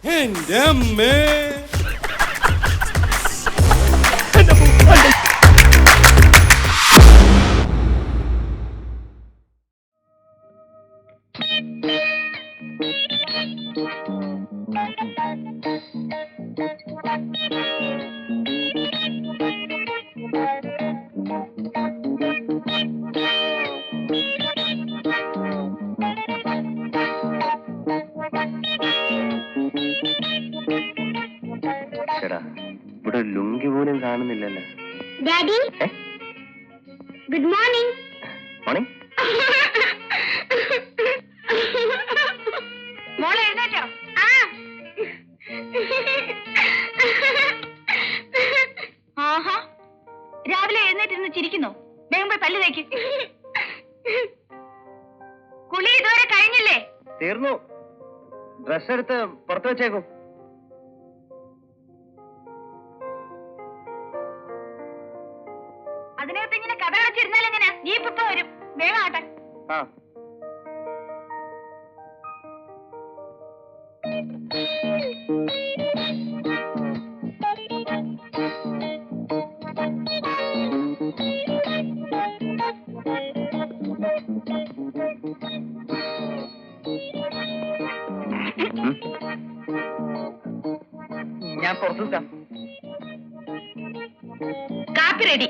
എന്റെ അമ്മേ. ഇവിടെ ലുങ്കി പോലും കാണുന്നില്ലല്ലോ. Daddy good morning. മോർണിംഗ്. മോളെ എഴുന്നേറ്റോ? ആഹാ, രാവിലെ എഴുന്നേറ്റിരുന്ന് ചിരിക്കുന്നോ? വേഗം പോയി പല്ല് തേക്ക്. കുളി ഇതുവരെ കഴിഞ്ഞില്ലേ? തീർന്നു. ഡ്രസ് എടുത്ത് പുറത്തു വെച്ചേക്കും. അതിനകത്ത് ഇങ്ങനെ കഥ കളിച്ചിരുന്നാൽ എങ്ങനെ? നീ ഇപ്പൊ വരും. വേഗം ആട്ടെ. ആ ഞാൻ പുറത്തു നിൽക്കാം. കാപ്പി റെഡി.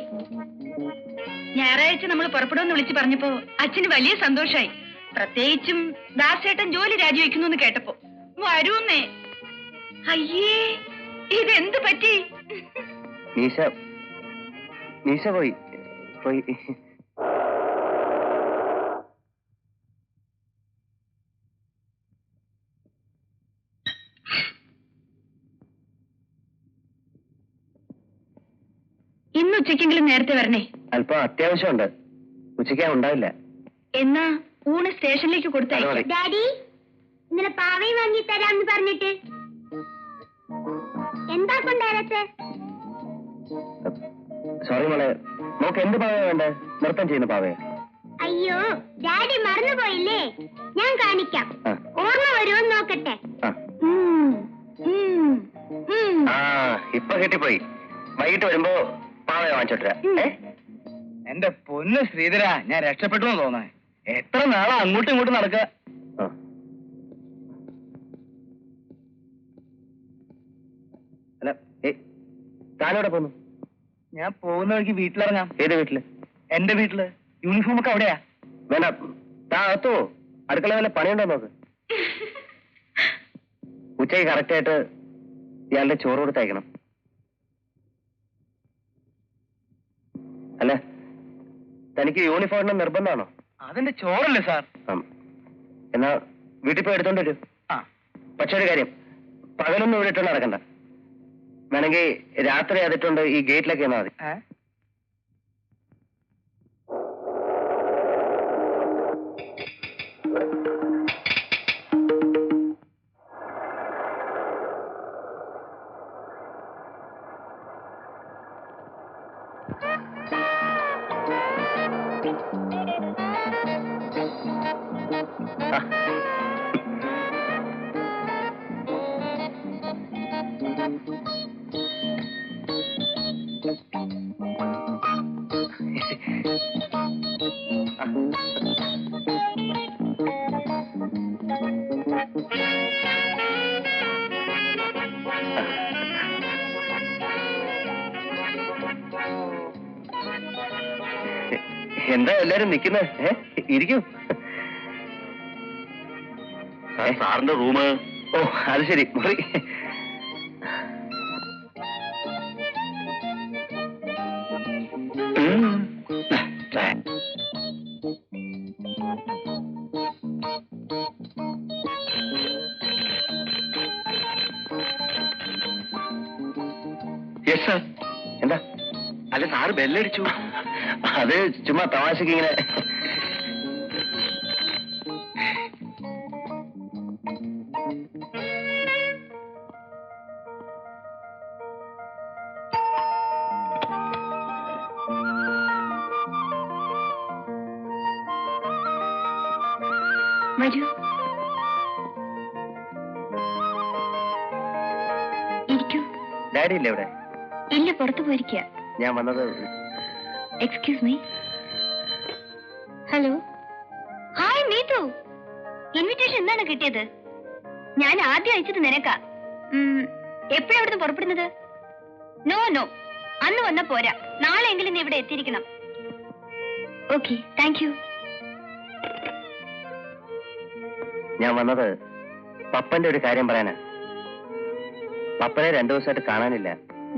ഞായറാഴ്ച നമ്മൾ പുറപ്പെടുമെന്ന് വിളിച്ചു പറഞ്ഞപ്പോ അച്ഛന് വലിയ സന്തോഷായി. പ്രത്യേകിച്ചും ദാസേട്ടൻ ജോലി രാജിവെക്കുന്നു എന്ന് കേട്ടപ്പോ. വരൂന്നേ. അയ്യേ, ഇതെന്ത് പറ്റി? നീശ പോയി. ഇന്ന് ഉച്ചക്കെങ്കിലും നേരത്തെ വരണേ. അല്പം അത്യാവശ്യമുണ്ട്. ഉച്ചയ്ക്ക് ഉണ്ടാവില്ല. എന്നാ ഊണ് സ്റ്റേഷനിലേക്ക് കൊടുത്തായി. ഡാഡി ഇന്നലെ പാവയും വാങ്ങി തരാന്ന് പറഞ്ഞിട്ട് എന്താ കൊണ്ടുവരത്തെ? സോറി മോളെ, നോക്ക് എന്ത് പാവയാ വേണ്ടേ? നൃത്തം ചെയ്യുന്ന പാവയാ. അയ്യോ ഡാഡി മറന്നുപോയില്ലേ? ഞാൻ കാണിക്കാം. ഓർമ്മ വരുമോ നോക്കട്ടെ. ഇപ്പൊ കിട്ടിപ്പോയി. വൈകിട്ട് വരുമ്പോ പാവയെ വാങ്ങിച്ചോട്ടെ. എന്റെ പൊന്ന് ശ്രീധര, ഞാൻ രക്ഷപ്പെട്ടു തോന്നേ. എത്ര നാളെ അങ്ങോട്ടും ഇങ്ങോട്ടും നടക്കുക. അല്ല, താനോടെ പോന്നു? ഞാൻ പോകുന്ന വഴിക്ക് വീട്ടിലിറങ്ങാം. ഏത് വീട്ടില്? എന്റെ വീട്ടില്. യൂണിഫോം ഒക്കെ അവിടെയാ. വേണ്ട, താ അകത്തോ. അടുക്കള വല്ല പണിയുണ്ടോ നോക്ക്. ഉച്ചയ്ക്ക് കറക്റ്റായിട്ട് ഇയാളുടെ ചോറ് കൊടുത്തയക്കണം. അല്ല, തനിക്ക് യൂണിഫോമിന് നിർബന്ധമാണോ? അതെന്റെ ചോറല്ലേ സാർ. എന്നാ വീട്ടിൽ പോയി എടുത്തോണ്ട് വരൂ. പക്ഷെ ഒരു കാര്യം, പകലൊന്നും ഇവിടെ ഇട്ടോണ്ട് നടക്കണ്ട. വേണമെങ്കിൽ രാത്രി അതിട്ടുണ്ട് ഈ ഗേറ്റിലൊക്കെ എന്നാ മതി. എന്താ എല്ലാരും നിക്കുന്നത്? ഇരിക്കൂ. സാറിന്റെ റൂമ്. ഓ അത് ശരി, മുറി. Yes sir. എന്താ? അല്ല സാറ് ബെല്ലടിച്ചു. അത് ചുമ്മാ തമാശക്ക് ഇങ്ങനെ. വരൂ. ഇരിക്കൂ. ഡാഡി ഇല്ലേ ഇവിടെ? ഇല്ല, പുറത്തു പോയിരിക്കുക. ഞാൻ വന്നത്. Excuse me. Hello. Hi Neethu. Invitation എന്താണ് കിട്ടിയത്? ഞാൻ ആദ്യം അയച്ചത് നിനക്കാ. എപ്പോഴാ അവിടുന്ന് പുറപ്പെടുന്നത്? നോ നോ, അന്ന് വന്ന പോരാ, നാളെ എങ്കിലും നീ ഇവിടെ എത്തിയിരിക്കണം. Okay, thank you. ഞാൻ വന്നത് പപ്പന്റെ ഒരു കാര്യം പറയാനാ. പപ്പനെ 2 ദിവസമായിട്ട് കാണാനില്ല.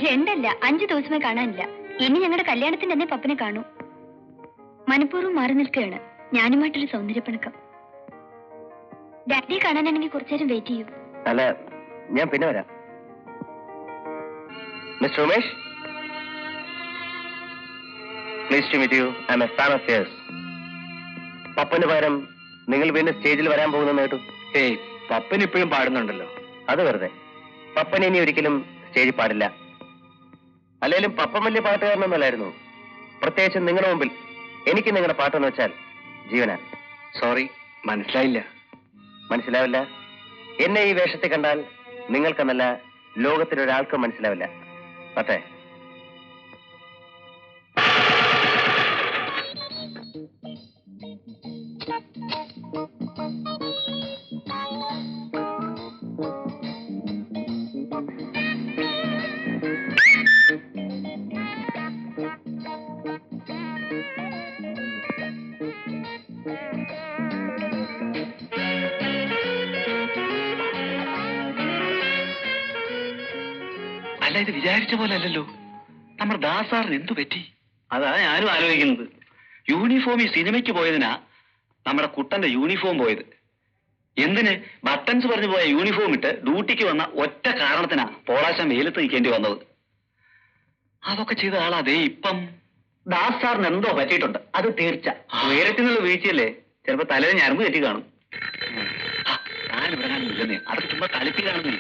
2 അല്ല 5 ദിവസമേ കാണാനില്ല. ഇനി ഞങ്ങളുടെ കല്യാണത്തിന് തന്നെ പപ്പനെ കാണൂ. മനഃപൂർവ്വം മാറി നിൽക്കുകയാണ്. ഞാനുമായിട്ടൊരു സൗന്ദര്യപ്പിണക്കം. ഡാഡിയെ കാണാനാണെങ്കിൽ കുറച്ചേരം വെയിറ്റ് ചെയ്യൂ. അല്ല, ഞാൻ പിന്നെ വരാം. Mister Umesh, please to meet you. I am a fan of yours. പപ്പന് പകരം നിങ്ങൾ വീണ്ടും സ്റ്റേജിൽ വരാൻ പോകുന്നെന്ന് കേട്ടു. ഏയ്, പപ്പൻ ഇപ്പോഴും പാടുന്നുണ്ടല്ലോ. അത് വെറുതെ. പപ്പൻ ഇനി ഒരിക്കലും സ്റ്റേജിൽ പാടില്ല. അല്ലെങ്കിലും പപ്പൻ വലിയ പാട്ടുകാരനൊന്നുമല്ലായിരുന്നു. പ്രത്യേകിച്ച് നിങ്ങളുടെ മുമ്പിൽ എനിക്ക് നിങ്ങളുടെ പാട്ടെന്ന് വെച്ചാൽ ജീവനാ. സോറി, മനസ്സിലായില്ല. മനസ്സിലാവില്ല? എന്നെ ഈ വേഷത്തിൽ കണ്ടാൽ നിങ്ങൾക്കെന്നല്ല, ലോകത്തിലൊരാൾക്കും മനസ്സിലാവില്ല. പറ്റേ? അല്ല, ഇത് വിചാരിച്ച പോലെ അല്ലല്ലോ. നമ്മുടെ ദാസാറിന് എന്തു പറ്റി? അതാ ഞാനും ആലോചിക്കുന്നത്. യൂണിഫോം ഈ സിനിമയ്ക്ക് പോയതിനാ നമ്മുടെ കുട്ടന്റെ യൂണിഫോം പോയത്. എന്തിന് ബട്ടൺസ് പറഞ്ഞു പോയ യൂണിഫോം ഇട്ട് ഡ്യൂട്ടിക്ക് വന്ന ഒറ്റ കാരണത്തിനാ പോളാശം വെയിലത്ത് നിൽക്കേണ്ടി വന്നത്. അതൊക്കെ ചെയ്ത ആളാതേ ഇപ്പം. ദാസാറിന് എന്തോ പറ്റിയിട്ടുണ്ട്, അത് തീർച്ച. ഉയരത്തിനുള്ള വീഴ്ചയല്ലേ, ചിലപ്പോ തലയിൽ ഞരമ്പ് തെറ്റി കാണും. ഞാനിവിടെ കാണുന്നില്ലെന്നേ, അതൊക്കെ ചുമ്മാ കളിപ്പി കാണുന്നേ.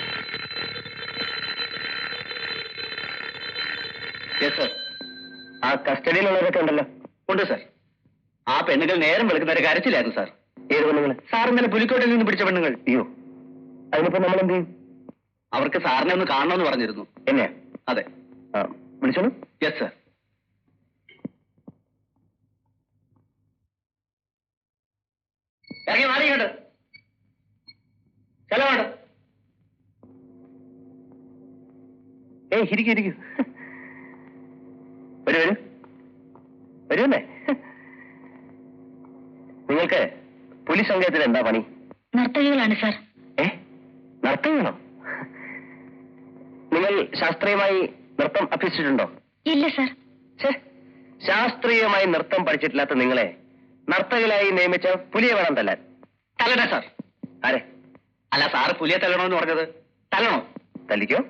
Yes sir. ആ കസ്റ്റഡിയിലുള്ളവരൊക്കെ ഉണ്ടല്ലോ? ഉണ്ട് സാർ. ആ പെണ്ണുങ്ങൾ നേരം വെളുക്കുന്നവരെ കരച്ചിലായിരുന്നു സാർ. ഏത് പെണ്ണുങ്ങൾ? സാർ ഇന്നലെ പുലിക്കോട്ടിൽ നിന്ന് പിടിച്ച പെണ്ണുങ്ങൾ. അയ്യോ, അതിനിപ്പോ നമ്മൾ എന്ത് ചെയ്യും? അവർക്ക് സാറിനെ ഒന്ന് കാണണമെന്ന് പറഞ്ഞിരുന്നു. എന്നെയാ? അതെ. വിളിച്ചോളൂ. Yes sir. ഇറങ്ങി മാറിയുണ്ട്. ചെലവാണ്. ഏയ്, ഇരിക്കൂ ഇരിക്കൂ. വരൂ വരുന്നേ. നിങ്ങൾക്ക് പോലീസ് സംഘത്തിൽ എന്താ പണി? നർത്തകികളാണ് സാർ. നർത്തകികളോ? നിങ്ങൾ ശാസ്ത്രീയമായി നൃത്തം അഭ്യസിച്ചിട്ടുണ്ടോ? ഇല്ല സാർ. ശാസ്ത്രീയമായി നൃത്തം പഠിച്ചിട്ടില്ലാത്ത നിങ്ങളെ നർത്തകിലായി നിയമിച്ച പുലിയെ വേണം തല്ലാൻ. തല്ലണേ സാർ. ആരെ? അല്ല, സാറ് പുലിയെ തല്ലണമെന്ന് പറഞ്ഞത്. തല്ലണോ? തല്ലിക്കോ.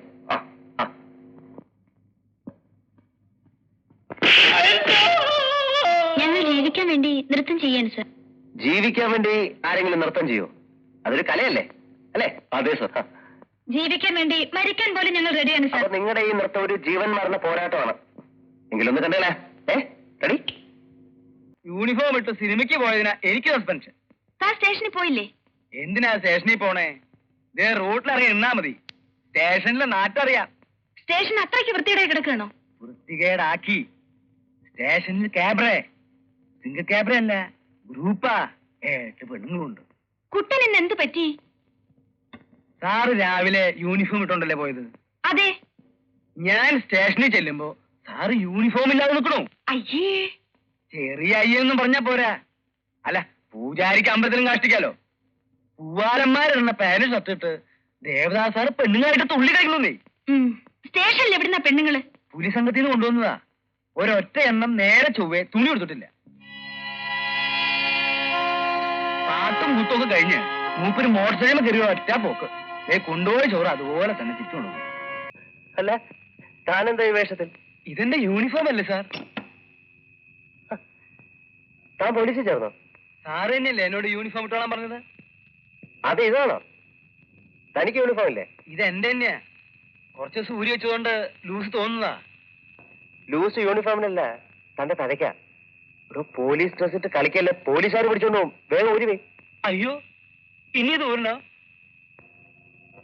ഞങ്ങൾ ജീവിക്കാൻ വേണ്ടി നൃത്തം ചെയ്യാണ് സാർ. ജീവിക്കാൻ വേണ്ടി ആരെങ്കിലും നൃത്തം ചെയ്യോ? അതൊരു കലയല്ലേ, അല്ലേ? അതെ സാർ. ജീവിക്കാൻ വേണ്ടി മരിക്കാൻ പോലും ഞങ്ങൾ റെഡിയാണ് സാർ. അപ്പൊ നിങ്ങളുടെ ഈ നൃത്തം ഒരു ജീവൻ മാറുന്ന പോരാട്ടമാണ്. എങ്കിലൊന്ന് കണ്ടല്ലേ? റെഡി? യൂണിഫോം ഇട്ട് സിനിമയ്ക്ക് പോയതിനാ എനിക്ക് സസ്പെൻഷൻ. സാർ സ്റ്റേഷനിൽ പോയില്ലേ? എന്തിനാ സ്റ്റേഷനിൽ പോണേ? ഇതേ റൂട്ടിലിറങ്ങി നിന്നാ മതി. സ്റ്റേഷനിലെ നാട്ടറിയാം. സ്റ്റേഷൻ അത്രയ്ക്ക് വൃത്തിയുടെ കിടക്കണോ? വൃത്തികേടാക്കി. സ്റ്റേഷനിൽ ക്യാബ്രേ, സിംഗിൾ ക്യാബ്രേ അല്ല, ഗ്രൂപ്പാ. 8 പെണ്ണുങ്ങളുണ്ട്. കുട്ടൻ ഇന്ന് എന്ത് പറ്റി? സാറ് രാവിലെ യൂണിഫോം ഇട്ടോണ്ടല്ലേ പോയത്? അതെ. ഞാൻ സ്റ്റേഷനിൽ ചെല്ലുമ്പോ സാറ് യൂണിഫോം ഇല്ലാതെ നിൽക്കണോ? അയ്യേ, ചെറിയ അയ്യൊന്നും പറഞ്ഞാ പോരാ. അല്ല, പൂജാരിക്ക് അമ്പലത്തിലും കാഷ്ടിക്കാലോ. പൂവാലന്മാരെണ്ണ പാന് ഷർട്ടിട്ട് ദേവദാസ് സാറ് പെണ്ണുങ്ങളായിട്ട് തുള്ളി കഴിക്കുന്നേ. സ്റ്റേഷനിൽ എവിടുന്ന പെണ്ണുങ്ങള്? പുലി സംഘത്തിൽ നിന്ന് കൊണ്ടുവന്നതാ. ഒരൊറ്റ എണ്ണം നേരെ ചൊവ്വേ തുണി കൊടുത്തിട്ടില്ല. പാട്ടും കൂട്ടൊക്കെ കഴിഞ്ഞ് മൂപ്പര് മോട്ടോർ സൈക്കിൾ കയറിയോ ഒറ്റ പോക്ക്. കൊണ്ടുപോയ ചോറ് അതുപോലെ തന്നെ തിരിച്ചു കൊണ്ടുപോകും. അല്ല, താനെന്താ ഈ വേഷത്തിൽ? ഇതെന്റെ യൂണിഫോം അല്ലേ സാർ? താൻ പോലീസിൽ ചേർന്നോ? സാറ് തന്നെയല്ലേ എന്നോട് യൂണിഫോം ഇട്ടോളാൻ പറഞ്ഞത്? അത് ഇതാണോ? തനിക്ക് യൂണിഫോം ഇല്ലേ? ഇതെന്റെ തന്നെയാ. കുറച്ച് ദിവസം ഊരി വെച്ചതുകൊണ്ട് ലൂസ് തോന്നുന്നതാ. ലൂസ് യൂണിഫോമിനല്ല, തന്റെ തലയ്ക്ക. ഒരു പോലീസ് ഡ്രസ് ഇട്ട് കളിക്കല്ലേ, പോലീസുകാർ പിടിച്ചോണ്ട് പോകും. വേഗം ഊരി വേ. അയ്യോ, ഇനി ഇത് ഊരണോ?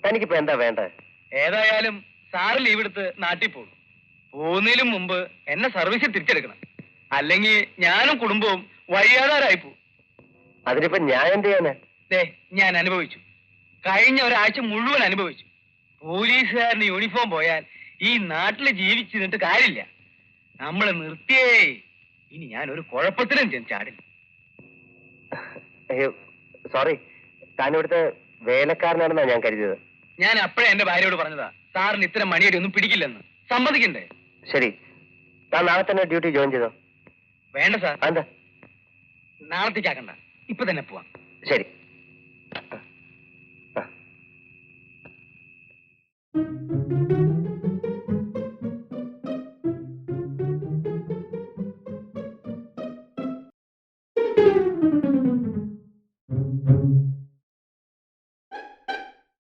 തനിക്കിപ്പോ എന്താ വേണ്ടത്? ഏതായാലും സാറ് ലീവ് എടുത്ത് നാട്ടിൽ പോകും. പോകുന്നതിലും മുമ്പ് എന്നെ സർവീസിൽ തിരിച്ചെടുക്കണം. അല്ലെങ്കിൽ ഞാനും കുടുംബവും വഴിയാതാരായി പോകും. അതിനിപ്പോ ഞാൻ എന്ത് ചെയ്യാനാ? ഞാൻ അനുഭവിച്ചു. കഴിഞ്ഞ ഒരാഴ്ച മുഴുവൻ അനുഭവിച്ചു. പോലീസുകാരന് യൂണിഫോം പോയാൽ ഈ നാട്ടിൽ ജീവിച്ചിരുന്നിട്ട് കാര്യമില്ല. നമ്മളെ നിർത്തിയേ ഇനി ഞാൻ ഒരു കുഴപ്പത്തിലും ചാടില്ല. അയ്യോ സോറി, താൻ ഇവിടുത്തെ വേലക്കാരനാണെന്നാ ഞാൻ കരുതിയത്. ഞാൻ അപ്പഴേ എന്റെ ഭാര്യയോട് പറഞ്ഞതാ സാറിന് ഇത്തരം മണിയടി ഒന്നും പിടിക്കില്ലെന്ന്. സമ്മതിക്കണ്ടേ? ശരി, താൻ നാളെ തന്നെ ഡ്യൂട്ടി ജോയിൻ ചെയ്തോ. വേണ്ട സാർ, എന്താ? നാളത്തേക്കാക്കണ്ട, ഇപ്പൊ തന്നെ പോവാം. ശരി.